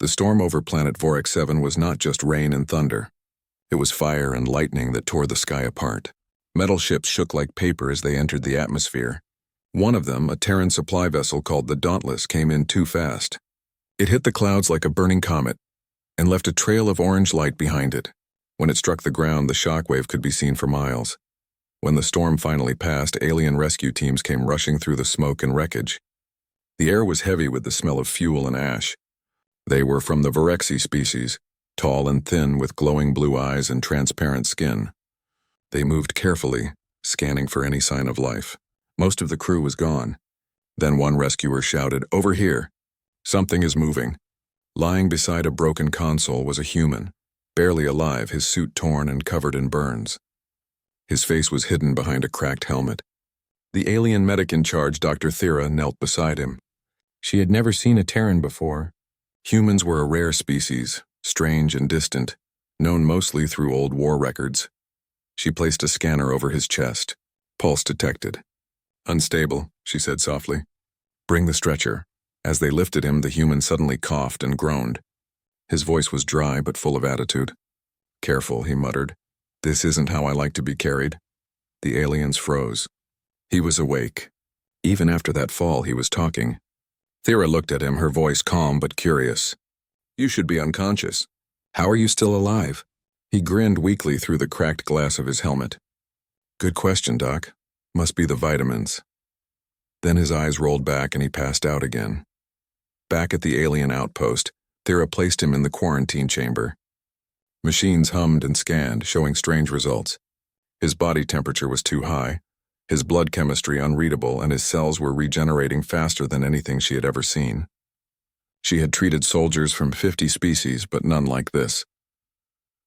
The storm over planet Vorex 7 was not just rain and thunder. It was fire and lightning that tore the sky apart. Metal ships shook like paper as they entered the atmosphere. One of them, a Terran supply vessel called the Dauntless, came in too fast. It hit the clouds like a burning comet and left a trail of orange light behind it. When it struck the ground, the shockwave could be seen for miles. When the storm finally passed, alien rescue teams came rushing through the smoke and wreckage. The air was heavy with the smell of fuel and ash. They were from the Vorexi species, tall and thin with glowing blue eyes and transparent skin. They moved carefully, scanning for any sign of life. Most of the crew was gone. Then one rescuer shouted, "Over here! Something is moving." Lying beside a broken console was a human, barely alive, his suit torn and covered in burns. His face was hidden behind a cracked helmet. The alien medic in charge, Dr. Thera, knelt beside him. She had never seen a Terran before. Humans were a rare species, strange and distant, known mostly through old war records. She placed a scanner over his chest. Pulse detected. "Unstable," she said softly. "Bring the stretcher." As they lifted him, the human suddenly coughed and groaned. His voice was dry but full of attitude. "Careful," he muttered. "This isn't how I like to be carried." The aliens froze. He was awake. Even after that fall, he was talking. Thera looked at him, her voice calm but curious. "You should be unconscious. How are you still alive?" He grinned weakly through the cracked glass of his helmet. "Good question, Doc. Must be the vitamins." Then his eyes rolled back and he passed out again. Back at the alien outpost, Thera placed him in the quarantine chamber. Machines hummed and scanned, showing strange results. His body temperature was too high, his blood chemistry unreadable, and his cells were regenerating faster than anything she had ever seen. She had treated soldiers from 50 species, but none like this.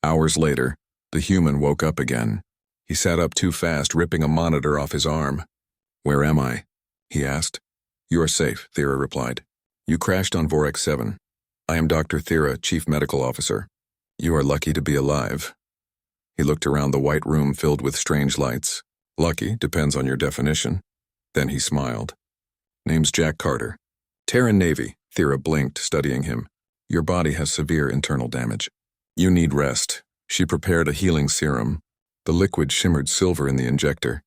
Hours later, the human woke up again. He sat up too fast, ripping a monitor off his arm. "Where am I?" he asked. "You are safe," Thera replied. "You crashed on Vorex 7. I am Dr. Thera, Chief Medical Officer. You are lucky to be alive." He looked around the white room filled with strange lights. Lucky depends on your definition. Then he smiled. "Name's Jack Carter. Terran Navy." Thera blinked, studying him. "Your body has severe internal damage. You need rest." She prepared a healing serum. The liquid shimmered silver in the injector.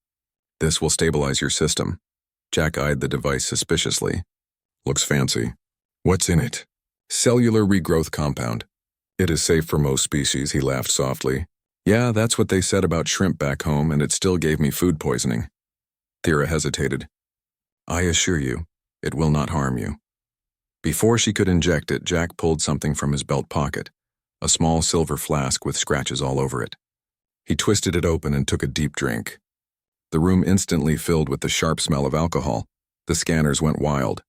"This will stabilize your system." Jack eyed the device suspiciously. "Looks fancy. What's in it?" "Cellular regrowth compound. It is safe for most species," he laughed softly. "Yeah, that's what they said about shrimp back home, and it still gave me food poisoning." Thera hesitated. "I assure you, it will not harm you." Before she could inject it, Jack pulled something from his belt pocket, a small silver flask with scratches all over it. He twisted it open and took a deep drink. The room instantly filled with the sharp smell of alcohol. The scanners went wild.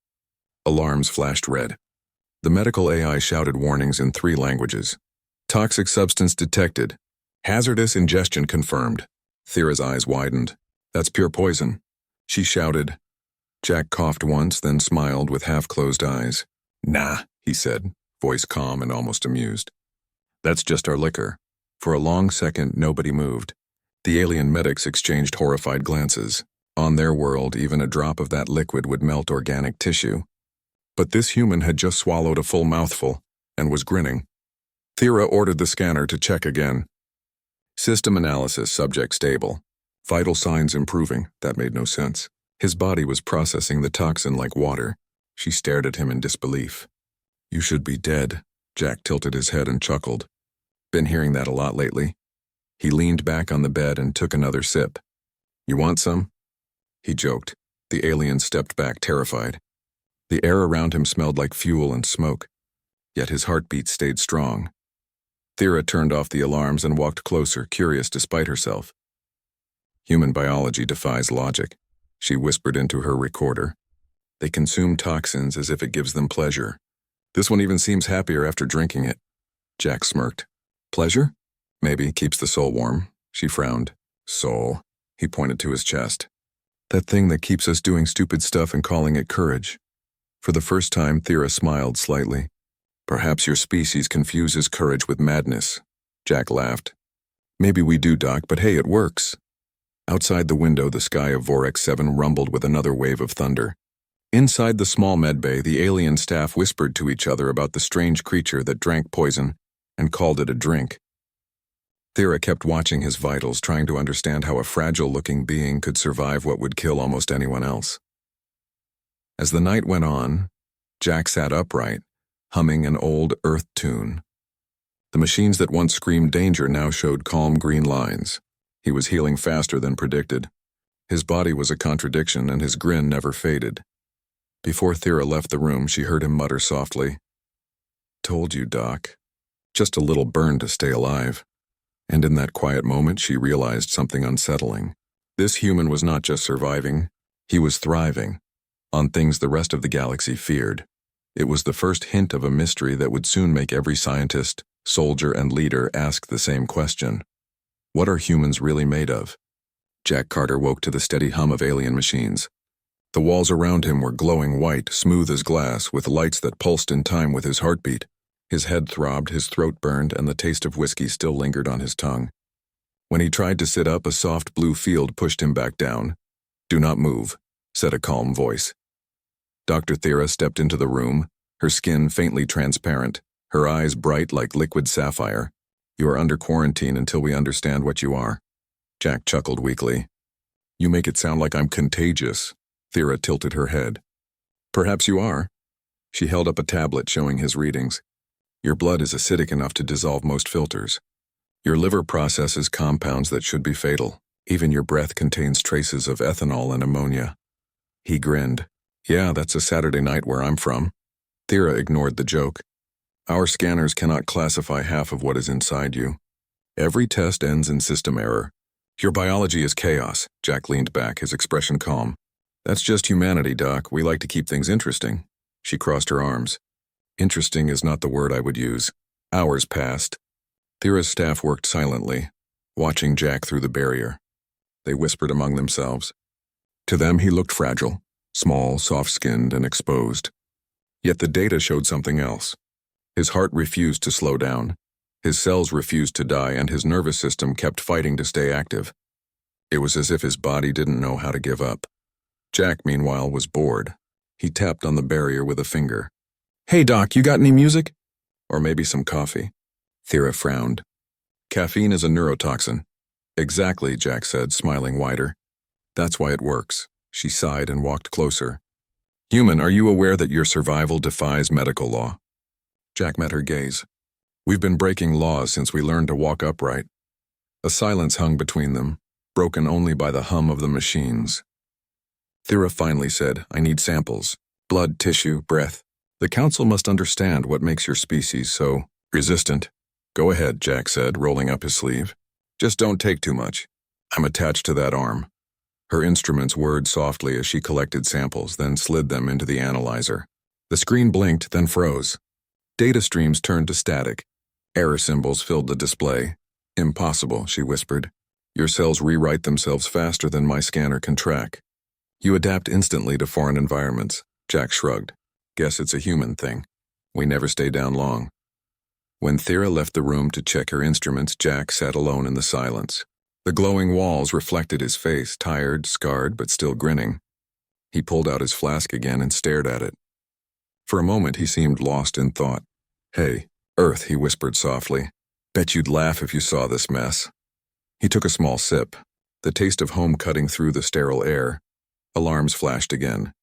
Alarms flashed red. The medical AI shouted warnings in 3 languages. "Toxic substance detected. Hazardous ingestion confirmed." Thera's eyes widened. "That's pure poison." She shouted. Jack coughed once, then smiled with half-closed eyes. "Nah," he said, voice calm and almost amused. "That's just our liquor." For a long second, nobody moved. The alien medics exchanged horrified glances. On their world, even a drop of that liquid would melt organic tissue. But this human had just swallowed a full mouthful and was grinning. Thera ordered the scanner to check again. System analysis, subject stable. Vital signs improving. That made no sense. His body was processing the toxin like water. She stared at him in disbelief. "You should be dead." Jack tilted his head and chuckled. "Been hearing that a lot lately." He leaned back on the bed and took another sip. "You want some?" He joked. The alien stepped back, terrified. The air around him smelled like fuel and smoke, yet his heartbeat stayed strong. Thera turned off the alarms and walked closer, curious despite herself. "Human biology defies logic," she whispered into her recorder. "They consume toxins as if it gives them pleasure. This one even seems happier after drinking it." Jack smirked. "Pleasure? Maybe keeps the soul warm." She frowned. "Soul." He pointed to his chest. "That thing that keeps us doing stupid stuff and calling it courage." For the first time, Thera smiled slightly. "Perhaps your species confuses courage with madness." Jack laughed. "Maybe we do, Doc, but hey, it works." Outside the window, the sky of Vorex 7 rumbled with another wave of thunder. Inside the small medbay, the alien staff whispered to each other about the strange creature that drank poison and called it a drink. Thera kept watching his vitals, trying to understand how a fragile-looking being could survive what would kill almost anyone else. As the night went on, Jack sat upright, humming an old Earth tune. The machines that once screamed danger now showed calm green lines. He was healing faster than predicted. His body was a contradiction, and his grin never faded. Before Thera left the room, she heard him mutter softly, "Told you, Doc. Just a little burn to stay alive." And in that quiet moment, she realized something unsettling. This human was not just surviving, he was thriving on things the rest of the galaxy feared. It was the first hint of a mystery that would soon make every scientist, soldier, and leader ask the same question. What are humans really made of? Jack Carter woke to the steady hum of alien machines. The walls around him were glowing white, smooth as glass, with lights that pulsed in time with his heartbeat. His head throbbed, his throat burned, and the taste of whiskey still lingered on his tongue. When he tried to sit up, a soft blue field pushed him back down. "Do not move," said a calm voice. Dr. Thera stepped into the room, her skin faintly transparent, her eyes bright like liquid sapphire. "You are under quarantine until we understand what you are." Jack chuckled weakly. "You make it sound like I'm contagious." Thera tilted her head. "Perhaps you are." She held up a tablet showing his readings. "Your blood is acidic enough to dissolve most filters. Your liver processes compounds that should be fatal. Even your breath contains traces of ethanol and ammonia." He grinned. "Yeah, that's a Saturday night where I'm from." Thera ignored the joke. "Our scanners cannot classify half of what is inside you. Every test ends in system error. Your biology is chaos." Jack leaned back, his expression calm. "That's just humanity, Doc. We like to keep things interesting." She crossed her arms. "Interesting is not the word I would use." Hours passed. Thera's staff worked silently, watching Jack through the barrier. They whispered among themselves. To them, he looked fragile, small, soft-skinned, and exposed. Yet the data showed something else. His heart refused to slow down. His cells refused to die, and his nervous system kept fighting to stay active. It was as if his body didn't know how to give up. Jack, meanwhile, was bored. He tapped on the barrier with a finger. "Hey, Doc, you got any music?" "Or maybe some coffee." Thera frowned. "Caffeine is a neurotoxin." "Exactly," Jack said, smiling wider. "That's why it works." She sighed and walked closer. "Human, are you aware that your survival defies medical law?" Jack met her gaze. "We've been breaking laws since we learned to walk upright." A silence hung between them, broken only by the hum of the machines. Thera finally said, "I need samples. Blood, tissue, breath. The council must understand what makes your species so resistant." "Go ahead," Jack said, rolling up his sleeve. "Just don't take too much. I'm attached to that arm." Her instruments whirred softly as she collected samples, then slid them into the analyzer. The screen blinked, then froze. Data streams turned to static. Error symbols filled the display. "Impossible," she whispered. "Your cells rewrite themselves faster than my scanner can track." "You adapt instantly to foreign environments." Jack shrugged. "Guess it's a human thing. We never stay down long." When Thera left the room to check her instruments, Jack sat alone in the silence. The glowing walls reflected his face, tired, scarred, but still grinning. He pulled out his flask again and stared at it. For a moment, he seemed lost in thought. "Hey, Earth," he whispered softly. "Bet you'd laugh if you saw this mess." He took a small sip, the taste of home cutting through the sterile air. Alarms flashed again.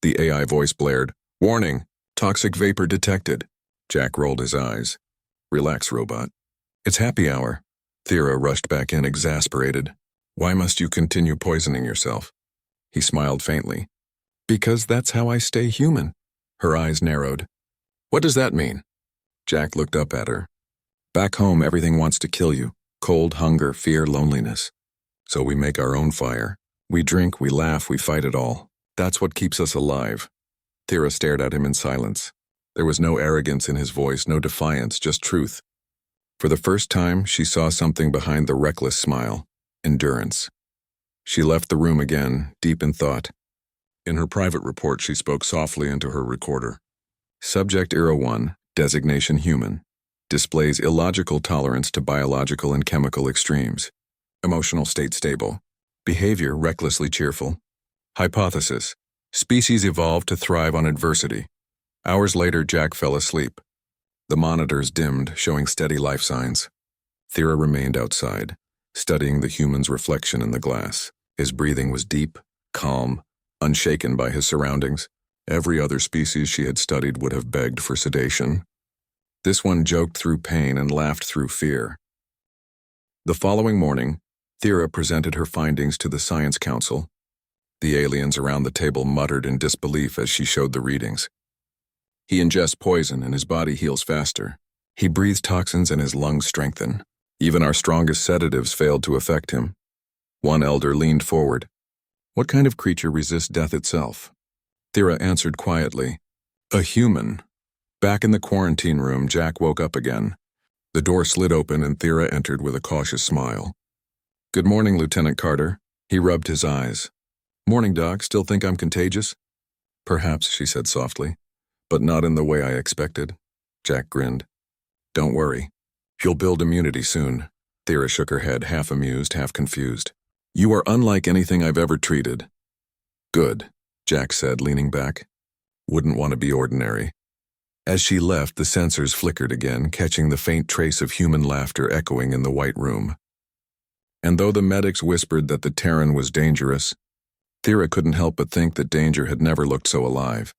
The AI voice blared, "Warning, toxic vapor detected." Jack rolled his eyes. "Relax, robot. It's happy hour." Thera rushed back in, exasperated. "Why must you continue poisoning yourself?" He smiled faintly. "Because that's how I stay human." Her eyes narrowed. "What does that mean?" Jack looked up at her. "Back home, everything wants to kill you. Cold, hunger, fear, loneliness. So we make our own fire. We drink, we laugh, we fight it all. That's what keeps us alive." Thera stared at him in silence. There was no arrogance in his voice, no defiance, just truth. For the first time, she saw something behind the reckless smile: endurance. She left the room again, deep in thought. In her private report, she spoke softly into her recorder. Subject Era 1, designation human, displays illogical tolerance to biological and chemical extremes. Emotional state stable. Behavior recklessly cheerful. Hypothesis: Species evolved to thrive on adversity. Hours later, Jack fell asleep. The monitors dimmed, showing steady life signs. Thera remained outside, studying the human's reflection in the glass. His breathing was deep, calm, unshaken by his surroundings. Every other species she had studied would have begged for sedation. This one joked through pain and laughed through fear. The following morning, Thera presented her findings to the Science Council. The aliens around the table muttered in disbelief as she showed the readings. He ingests poison and his body heals faster. He breathes toxins and his lungs strengthen. Even our strongest sedatives failed to affect him. One elder leaned forward. What kind of creature resists death itself? Thera answered quietly, a human. Back in the quarantine room, Jack woke up again. The door slid open and Thera entered with a cautious smile. Good morning, Lieutenant Carter. He rubbed his eyes. Morning, Doc. Still think I'm contagious? Perhaps, she said softly, but not in the way I expected. Jack grinned. Don't worry. You'll build immunity soon. Thera shook her head, half amused, half confused. You are unlike anything I've ever treated. Good, Jack said, leaning back. Wouldn't want to be ordinary. As she left, the sensors flickered again, catching the faint trace of human laughter echoing in the white room. And though the medics whispered that the Terran was dangerous, Thera couldn't help but think that danger had never looked so alive.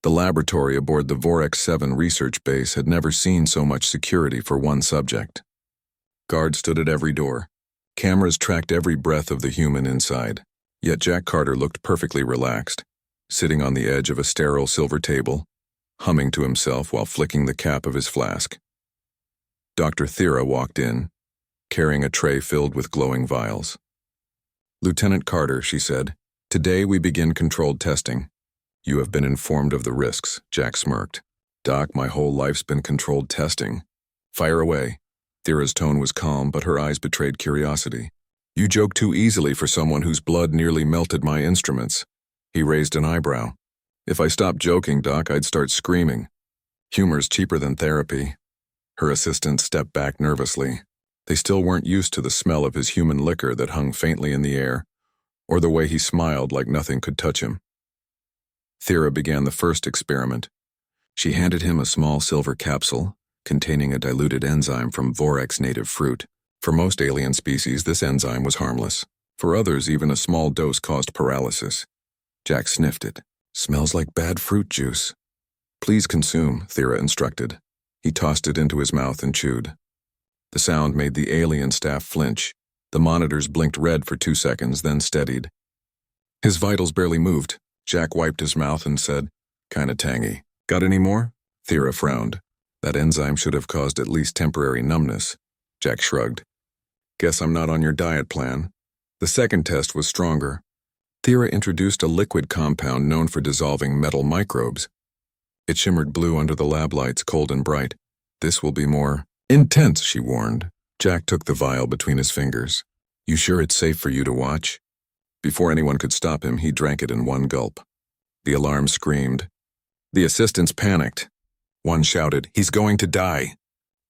The laboratory aboard the Vorex-7 research base had never seen so much security for one subject. Guards stood at every door. Cameras tracked every breath of the human inside. Yet Jack Carter looked perfectly relaxed, sitting on the edge of a sterile silver table, humming to himself while flicking the cap of his flask. Dr. Thera walked in, carrying a tray filled with glowing vials. Lieutenant Carter, she said, today we begin controlled testing. You have been informed of the risks, Jack smirked. Doc, my whole life's been controlled testing. Fire away. Thera's tone was calm, but her eyes betrayed curiosity. You joke too easily for someone whose blood nearly melted my instruments. He raised an eyebrow. If I stopped joking, Doc, I'd start screaming. Humor's cheaper than therapy. Her assistant stepped back nervously. They still weren't used to the smell of his human liquor that hung faintly in the air, or the way he smiled like nothing could touch him. Thera began the first experiment. She handed him a small silver capsule containing a diluted enzyme from Vorex native fruit. For most alien species, this enzyme was harmless. For others, even a small dose caused paralysis. Jack sniffed it. Smells like bad fruit juice. Please consume, Thera instructed. He tossed it into his mouth and chewed. The sound made the alien staff flinch. The monitors blinked red for 2 seconds, then steadied. His vitals barely moved. Jack wiped his mouth and said, kinda tangy. Got any more? Thera frowned. That enzyme should have caused at least temporary numbness. Jack shrugged. Guess I'm not on your diet plan. The second test was stronger. Thera introduced a liquid compound known for dissolving metal microbes. It shimmered blue under the lab lights, cold and bright. This will be more intense, she warned. Jack took the vial between his fingers. You sure it's safe for you to watch? Before anyone could stop him, he drank it in one gulp. The alarm screamed. The assistants panicked. One shouted, he's going to die.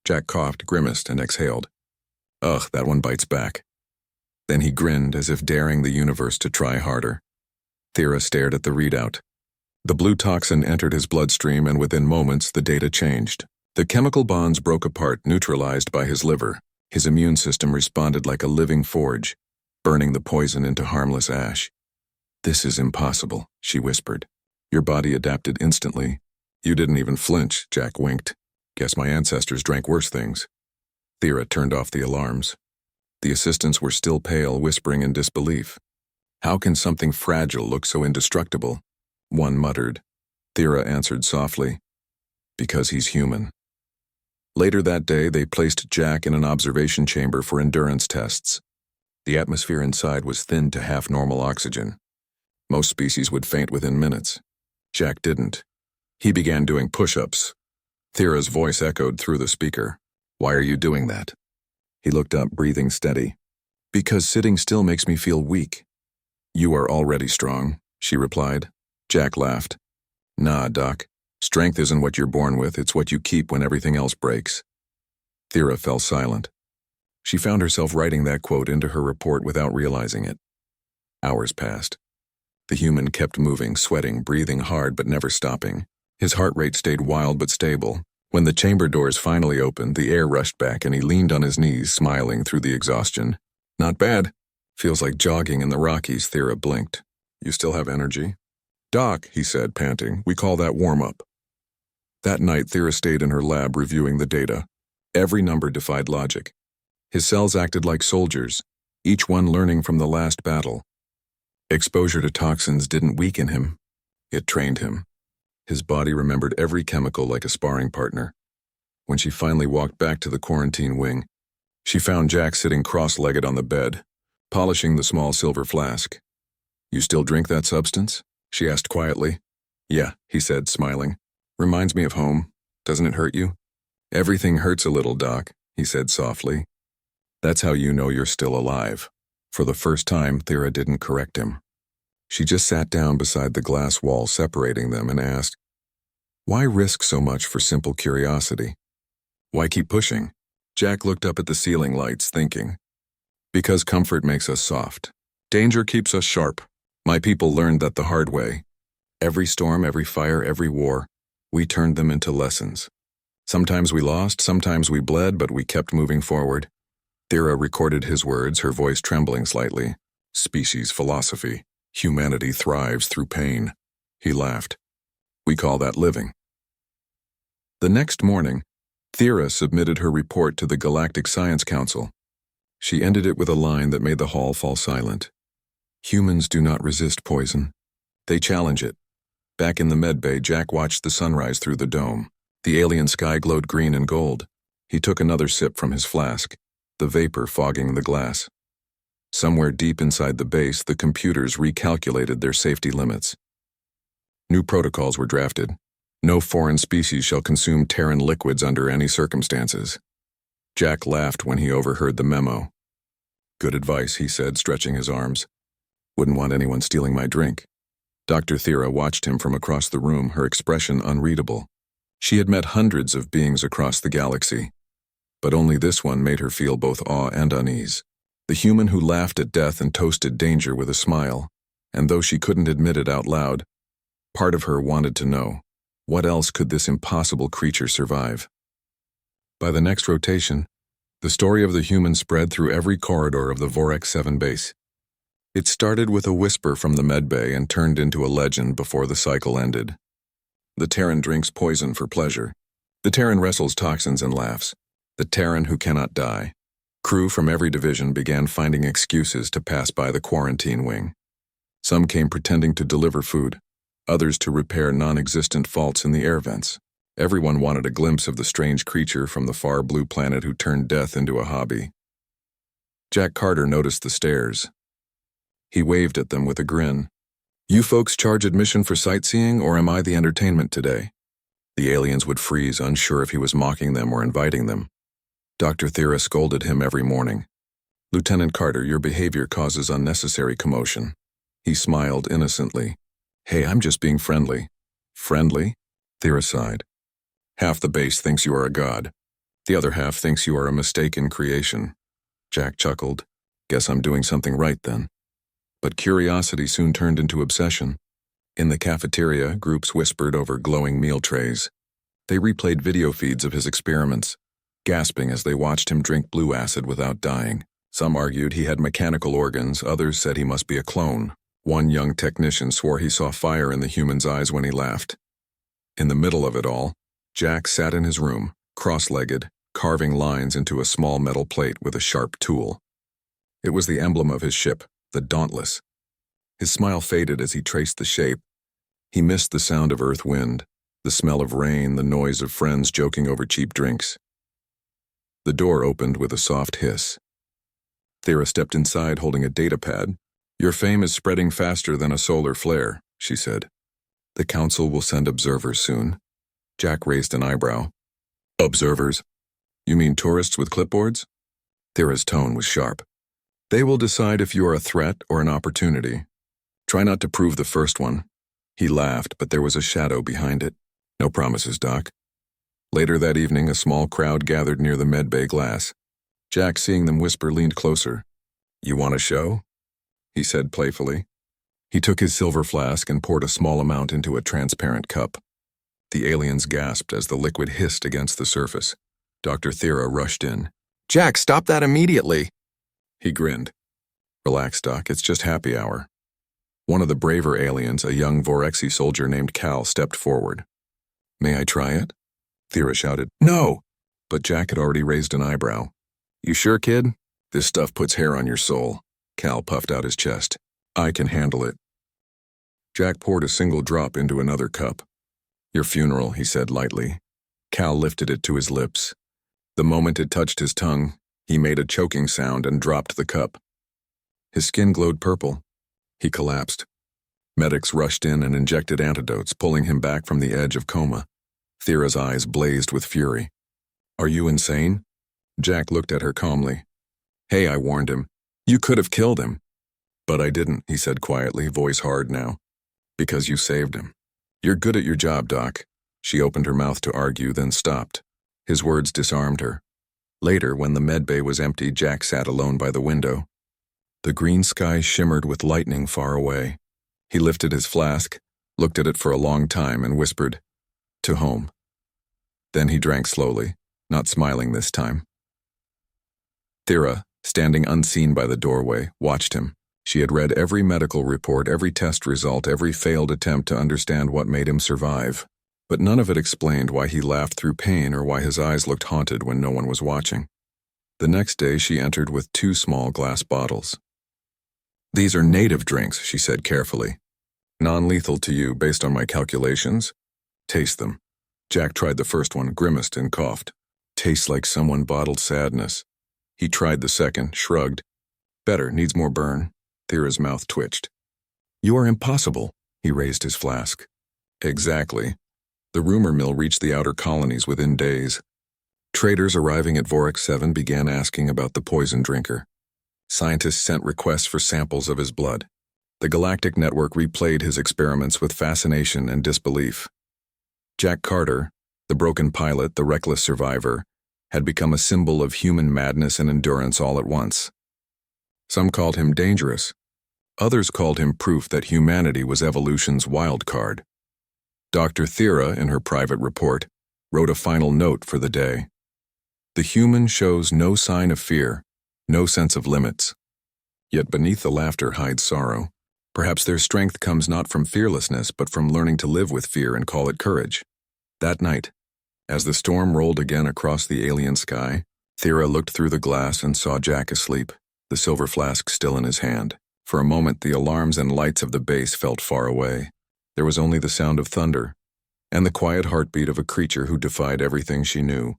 Jack coughed, grimaced, and exhaled. Ugh, that one bites back. Then he grinned as if daring the universe to try harder. Thera stared at the readout. The blue toxin entered his bloodstream, and within moments the data changed. The chemical bonds broke apart, neutralized by his liver. His immune system responded like a living forge, burning the poison into harmless ash. This is impossible, she whispered. Your body adapted instantly. You didn't even flinch, Jack winked. Guess my ancestors drank worse things. Thera turned off the alarms. The assistants were still pale, whispering in disbelief. How can something fragile look so indestructible? One muttered. Thera answered softly, because he's human. Later that day, they placed Jack in an observation chamber for endurance tests. The atmosphere inside was thinned to half normal oxygen. Most species would faint within minutes. Jack didn't. He began doing push-ups. Thera's voice echoed through the speaker. Why are you doing that? He looked up, breathing steady. Because sitting still makes me feel weak. You are already strong, she replied. Jack laughed. Nah, Doc. Strength isn't what you're born with, it's what you keep when everything else breaks. Thera fell silent. She found herself writing that quote into her report without realizing it. Hours passed. The human kept moving, sweating, breathing hard but never stopping. His heart rate stayed wild but stable. When the chamber doors finally opened, the air rushed back and he leaned on his knees, smiling through the exhaustion. Not bad. Feels like jogging in the Rockies, Thera blinked. You still have energy? Doc, he said, panting, we call that warm-up. That night, Thera stayed in her lab reviewing the data. Every number defied logic. His cells acted like soldiers, each one learning from the last battle. Exposure to toxins didn't weaken him. It trained him. His body remembered every chemical like a sparring partner. When she finally walked back to the quarantine wing, she found Jack sitting cross-legged on the bed, polishing the small silver flask. You still drink that substance? She asked quietly. Yeah, he said, smiling. Reminds me of home. Doesn't it hurt you? Everything hurts a little, Doc, he said softly. That's how you know you're still alive. For the first time, Thera didn't correct him. She just sat down beside the glass wall separating them and asked, why risk so much for simple curiosity? Why keep pushing? Jack looked up at the ceiling lights, thinking. Because comfort makes us soft. Danger keeps us sharp. My people learned that the hard way. Every storm, every fire, every war, we turned them into lessons. Sometimes we lost, sometimes we bled, but we kept moving forward. Thera recorded his words, her voice trembling slightly. Species philosophy. Humanity thrives through pain. He laughed. We call that living. The next morning, Thera submitted her report to the Galactic Science Council. She ended it with a line that made the hall fall silent. Humans do not resist poison. They challenge it. Back in the medbay, Jack watched the sunrise through the dome. The alien sky glowed green and gold. He took another sip from his flask, the vapor fogging the glass. Somewhere deep inside the base, the computers recalculated their safety limits. New protocols were drafted. No foreign species shall consume Terran liquids under any circumstances. Jack laughed when he overheard the memo. Good advice, he said, stretching his arms. Wouldn't want anyone stealing my drink. Dr. Thera watched him from across the room, her expression unreadable. She had met hundreds of beings across the galaxy, but only this one made her feel both awe and unease. The human who laughed at death and toasted danger with a smile, and though she couldn't admit it out loud, part of her wanted to know, what else could this impossible creature survive? By the next rotation, the story of the human spread through every corridor of the Vorex 7 base. It started with a whisper from the medbay and turned into a legend before the cycle ended. The Terran drinks poison for pleasure. The Terran wrestles toxins and laughs. The Terran who cannot die. Crew from every division began finding excuses to pass by the quarantine wing. Some came pretending to deliver food, others to repair non-existent faults in the air vents. Everyone wanted a glimpse of the strange creature from the far blue planet who turned death into a hobby. Jack Carter noticed the stares. He waved at them with a grin. You folks charge admission for sightseeing, or am I the entertainment today? The aliens would freeze, unsure if he was mocking them or inviting them. Dr. Thera scolded him every morning. Lieutenant Carter, your behavior causes unnecessary commotion. He smiled innocently. Hey, I'm just being friendly. Friendly? Thera sighed. Half the base thinks you are a god. The other half thinks you are a mistaken creation. Jack chuckled. Guess I'm doing something right then. But curiosity soon turned into obsession. In the cafeteria, groups whispered over glowing meal trays. They replayed video feeds of his experiments, gasping as they watched him drink blue acid without dying. Some argued he had mechanical organs, others said he must be a clone. One young technician swore he saw fire in the human's eyes when he laughed. In the middle of it all, Jack sat in his room, cross-legged, carving lines into a small metal plate with a sharp tool. It was the emblem of his ship, the Dauntless. His smile faded as he traced the shape. He missed the sound of earth wind, the smell of rain, the noise of friends joking over cheap drinks. The door opened with a soft hiss. Thera stepped inside holding a data pad. Your fame is spreading faster than a solar flare, she said. The council will send observers soon. Jack raised an eyebrow. Observers? You mean tourists with clipboards? Thera's tone was sharp. They will decide if you are a threat or an opportunity. Try not to prove the first one. He laughed, but there was a shadow behind it. No promises, Doc. Later that evening, a small crowd gathered near the medbay glass. Jack, seeing them whisper, leaned closer. You want a show? He said playfully. He took his silver flask and poured a small amount into a transparent cup. The aliens gasped as the liquid hissed against the surface. Dr. Thera rushed in. "Jack, stop that immediately!" He grinned. "Relax, Doc, it's just happy hour." One of the braver aliens, a young Vorexi soldier named Cal, stepped forward. "May I try it?" Thera shouted. "No!" But Jack had already raised an eyebrow. "You sure, kid? This stuff puts hair on your soul." Cal puffed out his chest. "I can handle it." Jack poured a single drop into another cup. "Your funeral," he said lightly. Cal lifted it to his lips. The moment it touched his tongue, he made a choking sound and dropped the cup. His skin glowed purple. He collapsed. Medics rushed in and injected antidotes, pulling him back from the edge of coma. Thera's eyes blazed with fury. "Are you insane?" Jack looked at her calmly. "Hey," I warned him. "You could have killed him." "But I didn't," he said quietly, voice hard now. "Because you saved him." "You're good at your job, Doc." She opened her mouth to argue, then stopped. His words disarmed her. Later, when the medbay was empty, Jack sat alone by the window. The green sky shimmered with lightning far away. He lifted his flask, looked at it for a long time, and whispered, "To home." Then he drank slowly, not smiling this time. Thera, standing unseen by the doorway, watched him. She had read every medical report, every test result, every failed attempt to understand what made him survive. But none of it explained why he laughed through pain or why his eyes looked haunted when no one was watching. The next day she entered with 2 small glass bottles. "These are native drinks," she said carefully. "Non-lethal to you based on my calculations. Taste them." Jack tried the first one, grimaced, and coughed. "Tastes like someone bottled sadness." He tried the second, shrugged. "Better, needs more burn." Thera's mouth twitched. "You are impossible." He raised his flask. "Exactly." The rumor mill reached the outer colonies within days. Traders arriving at Vorex 7 began asking about the poison drinker. Scientists sent requests for samples of his blood. The Galactic Network replayed his experiments with fascination and disbelief. Jack Carter, the broken pilot, the reckless survivor, had become a symbol of human madness and endurance all at once. Some called him dangerous. Others called him proof that humanity was evolution's wild card. Dr. Thera, in her private report, wrote a final note for the day. "The human shows no sign of fear, no sense of limits. Yet beneath the laughter hides sorrow. Perhaps their strength comes not from fearlessness, but from learning to live with fear and call it courage." That night, as the storm rolled again across the alien sky, Thera looked through the glass and saw Jack asleep, the silver flask still in his hand. For a moment, the alarms and lights of the base felt far away. There was only the sound of thunder, and the quiet heartbeat of a creature who defied everything she knew.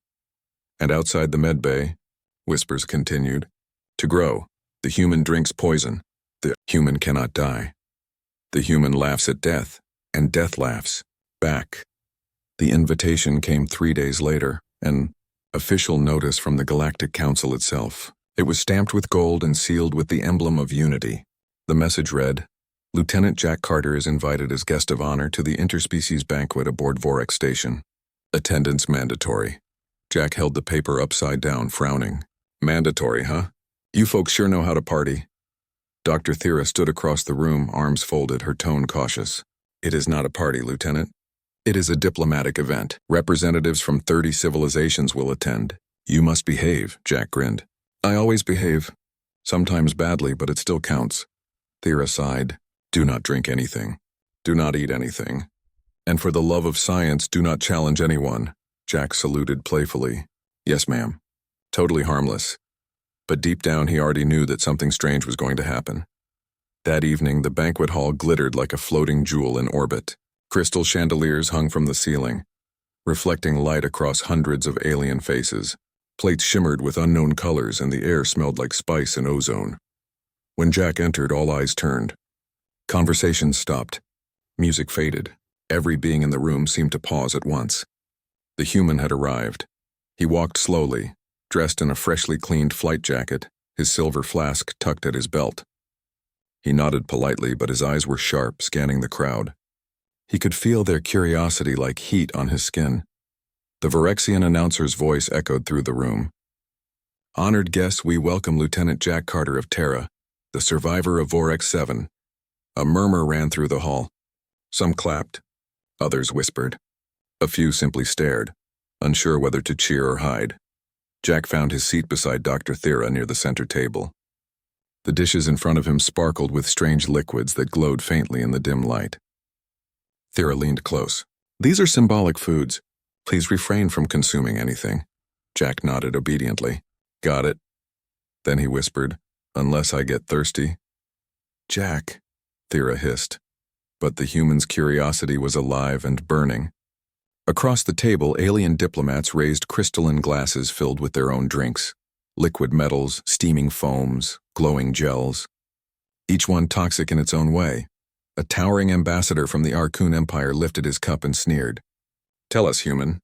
And outside the medbay, whispers continued. "To grow, the human drinks poison. The human cannot die. The human laughs at death, and death laughs back." The invitation came 3 days later, an official notice from the Galactic Council itself. It was stamped with gold and sealed with the emblem of unity. The message read, "Lieutenant Jack Carter is invited as guest of honor to the interspecies banquet aboard Vorex Station. Attendance mandatory." Jack held the paper upside down, frowning. "Mandatory, huh? You folks sure know how to party." Dr. Thera stood across the room, arms folded, her tone cautious. "It is not a party, Lieutenant. It is a diplomatic event. Representatives from 30 civilizations will attend. You must behave," Jack grinned. "I always behave. Sometimes badly, but it still counts." Thera sighed. "Do not drink anything. Do not eat anything. And for the love of science, do not challenge anyone." Jack saluted playfully. "Yes, ma'am." Totally harmless. But deep down he already knew that something strange was going to happen. That evening, the banquet hall glittered like a floating jewel in orbit. Crystal chandeliers hung from the ceiling, reflecting light across hundreds of alien faces. Plates shimmered with unknown colors, and the air smelled like spice and ozone. When Jack entered, all eyes turned. Conversations stopped. Music faded. Every being in the room seemed to pause at once. The human had arrived. He walked slowly, dressed in a freshly cleaned flight jacket, his silver flask tucked at his belt. He nodded politely, but his eyes were sharp, scanning the crowd. He could feel their curiosity like heat on his skin. The Vorexian announcer's voice echoed through the room. "Honored guests, we welcome Lieutenant Jack Carter of Terra, the survivor of Vorex 7. A murmur ran through the hall. Some clapped, others whispered. A few simply stared, unsure whether to cheer or hide. Jack found his seat beside Dr. Thera near the center table. The dishes in front of him sparkled with strange liquids that glowed faintly in the dim light. Thera leaned close. "These are symbolic foods. Please refrain from consuming anything." Jack nodded obediently. "Got it." Then he whispered, "Unless I get thirsty." "Jack," Thera hissed. But the human's curiosity was alive and burning. Across the table, alien diplomats raised crystalline glasses filled with their own drinks. Liquid metals, steaming foams, glowing gels. Each one toxic in its own way. A towering ambassador from the Arcoon Empire lifted his cup and sneered. "Tell us, human,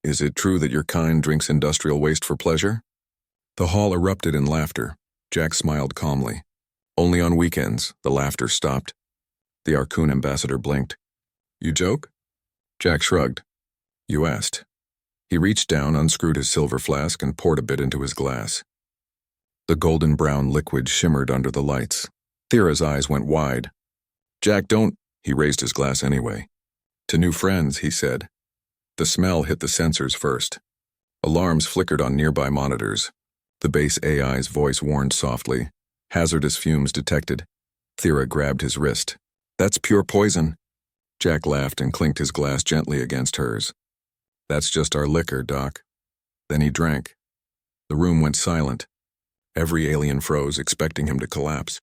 is it true that your kind drinks industrial waste for pleasure?" The hall erupted in laughter. Jack smiled calmly. Only on weekends, the laughter stopped. The Arcoon ambassador blinked. "You joke?" Jack shrugged. "You asked." He reached down, unscrewed his silver flask, and poured a bit into his glass. The golden brown liquid shimmered under the lights. Thera's eyes went wide. "Jack, don't—" He raised his glass anyway. "To new friends," he said. The smell hit the sensors first. Alarms flickered on nearby monitors. The base AI's voice warned softly. "Hazardous fumes detected." Thera grabbed his wrist. "That's pure poison." Jack laughed and clinked his glass gently against hers. "That's just our liquor, Doc." Then he drank. The room went silent. Every alien froze, expecting him to collapse.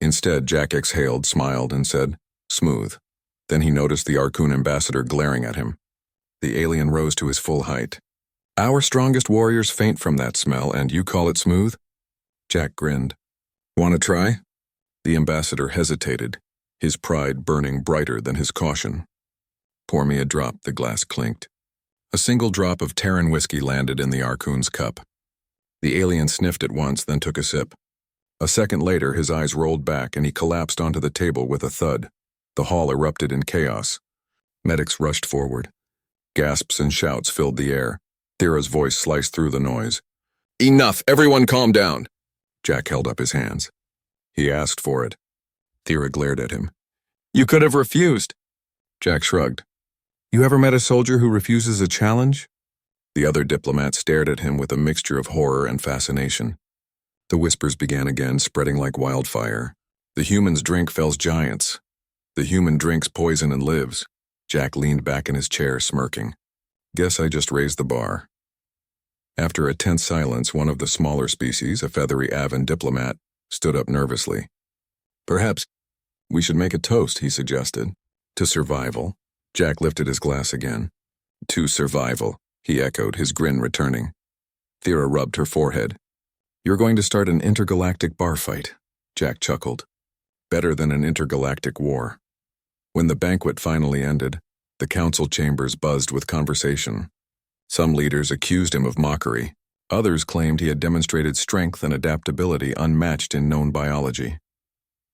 Instead, Jack exhaled, smiled, and said, "Smooth." Then he noticed the Arcoon ambassador glaring at him. The alien rose to his full height. "Our strongest warriors faint from that smell, and you call it smooth?" Jack grinned. "Want to try?" The ambassador hesitated, his pride burning brighter than his caution. "Pour me a drop," the glass clinked. A single drop of Terran whiskey landed in the Arcoon's cup. The alien sniffed it once, then took a sip. A second later, his eyes rolled back and he collapsed onto the table with a thud. The hall erupted in chaos. Medics rushed forward. Gasps and shouts filled the air. Thera's voice sliced through the noise. "Enough! Everyone calm down!" Jack held up his hands. "He asked for it." Thera glared at him. "You could have refused." Jack shrugged. "You ever met a soldier who refuses a challenge?" The other diplomat stared at him with a mixture of horror and fascination. The whispers began again, spreading like wildfire. "The human's drink fells giants. The human drinks poison and lives." Jack leaned back in his chair, smirking. "Guess I just raised the bar." After a tense silence, one of the smaller species, a feathery Avan diplomat, stood up nervously. "Perhaps we should make a toast," he suggested. "To survival." Jack lifted his glass again. "To survival," he echoed, his grin returning. Thera rubbed her forehead. "You're going to start an intergalactic bar fight," Jack chuckled. "Better than an intergalactic war." When the banquet finally ended, the council chambers buzzed with conversation. Some leaders accused him of mockery. Others claimed he had demonstrated strength and adaptability unmatched in known biology.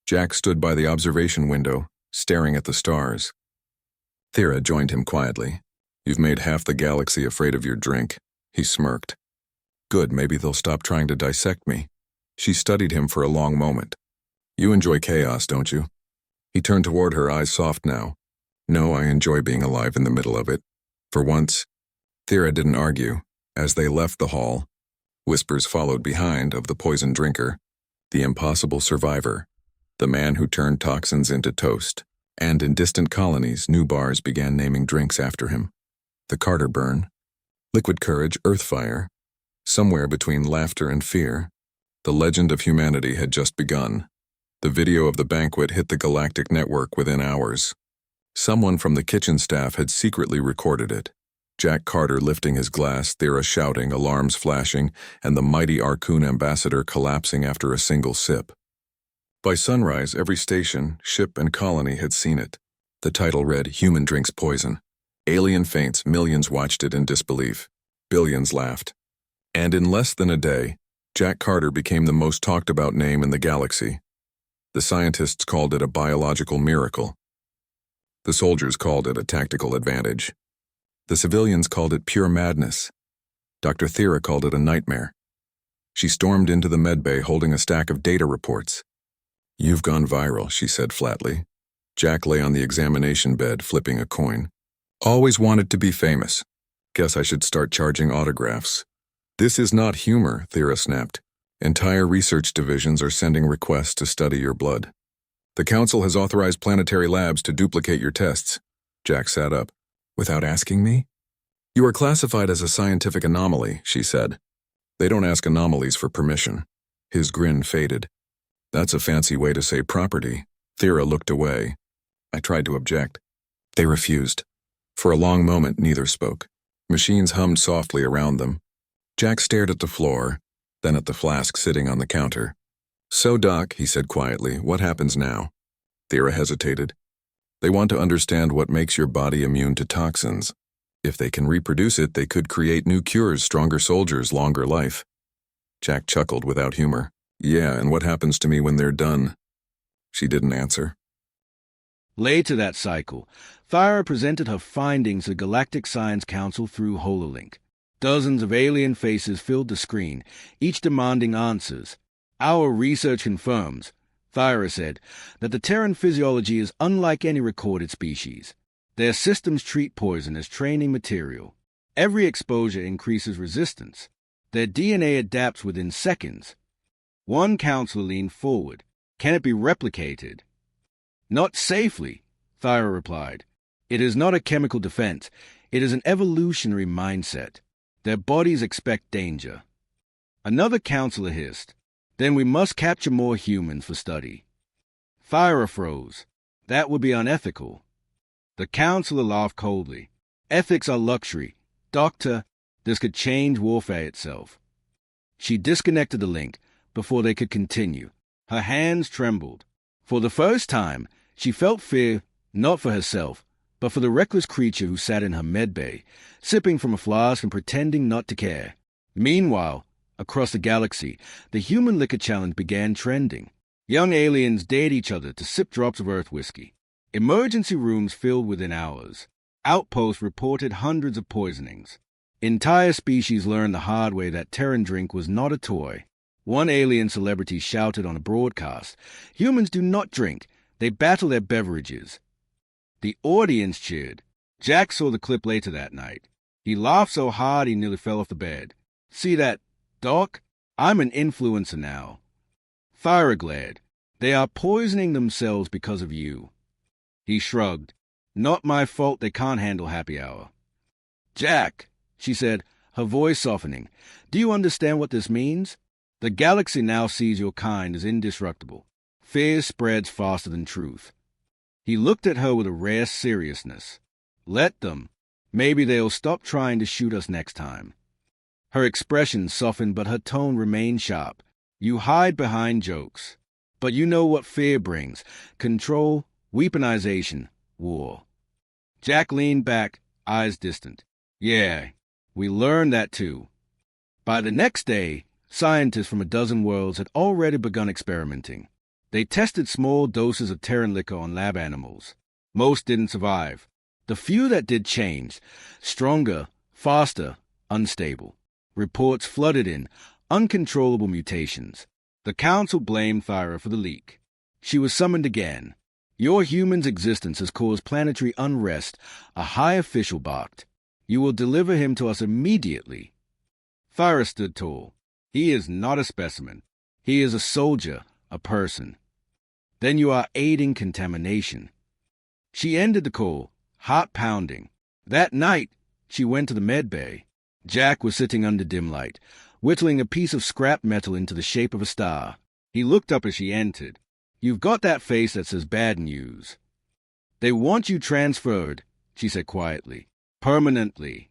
Jack stood by the observation window, staring at the stars. Thera joined him quietly. "You've made half the galaxy afraid of your drink," he smirked. "Good, maybe they'll stop trying to dissect me." She studied him for a long moment. "You enjoy chaos, don't you?" He turned toward her, eyes soft now. "No, I enjoy being alive in the middle of it." For once, Thera didn't argue. As they left the hall, whispers followed behind of the poisoned drinker, the impossible survivor, the man who turned toxins into toast. And in distant colonies, new bars began naming drinks after him. The Carter Burn, Liquid Courage, Earthfire. Somewhere between laughter and fear, the legend of humanity had just begun. The video of the banquet hit the galactic network within hours. Someone from the kitchen staff had secretly recorded it. Jack Carter lifting his glass, Thera shouting, alarms flashing, and the mighty Arcoon ambassador collapsing after a single sip. By sunrise, every station, ship, and colony had seen it. The title read, "Human Drinks Poison." Alien faints, millions watched it in disbelief. Billions laughed. And in less than a day, Jack Carter became the most talked about name in the galaxy. The scientists called it a biological miracle. The soldiers called it a tactical advantage. The civilians called it pure madness. Dr. Thera called it a nightmare. She stormed into the medbay holding a stack of data reports. You've gone viral, she said flatly. Jack lay on the examination bed, flipping a coin. Always wanted to be famous. Guess I should start charging autographs. This is not humor, Thera snapped. Entire research divisions are sending requests to study your blood. The council has authorized planetary labs to duplicate your tests. Jack sat up. Without asking me? You are classified as a scientific anomaly, she said. They don't ask anomalies for permission. His grin faded. That's a fancy way to say property. Thera looked away. I tried to object. They refused. For a long moment, neither spoke. Machines hummed softly around them. Jack stared at the floor, then at the flask sitting on the counter. So, Doc, he said quietly, what happens now? Thera hesitated. They want to understand what makes your body immune to toxins. If they can reproduce it, they could create new cures, stronger soldiers, longer life. Jack chuckled without humor. Yeah, and what happens to me when they're done? She didn't answer. Later that cycle, Thyra presented her findings to the Galactic Science Council through HoloLink. Dozens of alien faces filled the screen, each demanding answers. Our research confirms, Thyra said, that the Terran physiology is unlike any recorded species. Their systems treat poison as training material. Every exposure increases resistance. Their DNA adapts within seconds. One counselor leaned forward. Can it be replicated? Not safely, Thyra replied. It is not a chemical defense. It is an evolutionary mindset. Their bodies expect danger. Another counselor hissed. Then we must capture more humans for study. Thyra froze. That would be unethical. The counselor laughed coldly. Ethics are luxury. Doctor, this could change warfare itself. She disconnected the link before they could continue. Her hands trembled. For the first time, she felt fear, not for herself, but for the reckless creature who sat in her medbay, sipping from a flask and pretending not to care. Meanwhile, across the galaxy, the human liquor challenge began trending. Young aliens dared each other to sip drops of Earth whiskey. Emergency rooms filled within hours. Outposts reported hundreds of poisonings. Entire species learned the hard way that Terran drink was not a toy. One alien celebrity shouted on a broadcast, "Humans do not drink. They battle their beverages." The audience cheered. Jack saw the clip later that night. He laughed so hard he nearly fell off the bed. See that, Doc? I'm an influencer now. Thyra glared. They are poisoning themselves because of you. He shrugged. Not my fault they can't handle happy hour. Jack, she said, her voice softening, do you understand what this means? The galaxy now sees your kind as indestructible. Fear spreads faster than truth. He looked at her with a rare seriousness. Let them. Maybe they'll stop trying to shoot us next time. Her expression softened, but her tone remained sharp. You hide behind jokes. But you know what fear brings. Control, weaponization, war. Jack leaned back, eyes distant. Yeah, we learned that too. By the next day, scientists from a dozen worlds had already begun experimenting. They tested small doses of Terran liquor on lab animals. Most didn't survive. The few that did changed. Stronger, faster, unstable. Reports flooded in, uncontrollable mutations. The council blamed Thyra for the leak. She was summoned again. Your human's existence has caused planetary unrest, a high official barked. You will deliver him to us immediately. Thyra stood tall. He is not a specimen. He is a soldier, a person. Then you are aiding contamination. She ended the call, heart pounding. That night, she went to the med bay. Jack was sitting under dim light, whittling a piece of scrap metal into the shape of a star. He looked up as she entered. You've got that face that says bad news. They want you transferred, she said quietly. Permanently.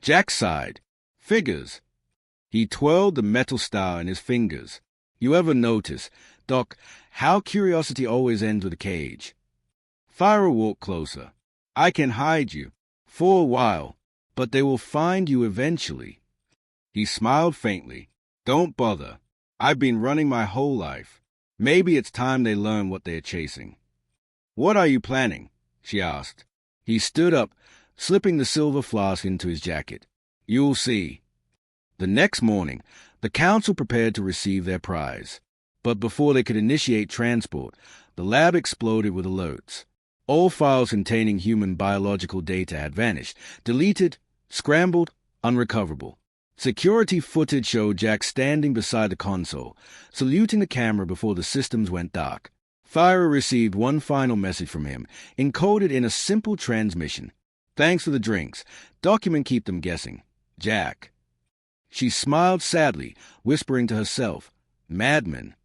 Jack sighed. Figures. He twirled the metal star in his fingers. You ever notice, Doc, how curiosity always ends with a cage? Thyra walked closer. I can hide you, for a while, but they will find you eventually. He smiled faintly. Don't bother. I've been running my whole life. Maybe it's time they learn what they're chasing. What are you planning? She asked. He stood up, slipping the silver flask into his jacket. You'll see. The next morning, the council prepared to receive their prize. But before they could initiate transport, the lab exploded with alerts. All files containing human biological data had vanished, deleted, scrambled, unrecoverable. Security footage showed Jack standing beside the console, saluting the camera before the systems went dark. Thyra received one final message from him, encoded in a simple transmission. "Thanks for the drinks. Document keep them guessing. Jack." She smiled sadly, whispering to herself, "Madman."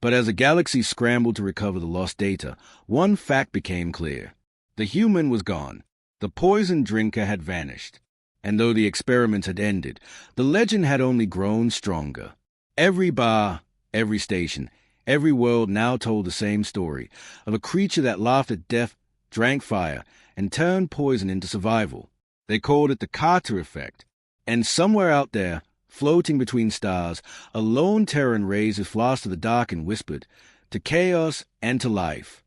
But as the galaxy scrambled to recover the lost data, one fact became clear. The human was gone. The poisoned drinker had vanished. And though the experiments had ended, the legend had only grown stronger. Every bar, every station, every world now told the same story of a creature that laughed at death, drank fire, and turned poison into survival. They called it the Carter effect. And somewhere out there, floating between stars, a lone Terran raised his flask to the dark and whispered, "To chaos and to life."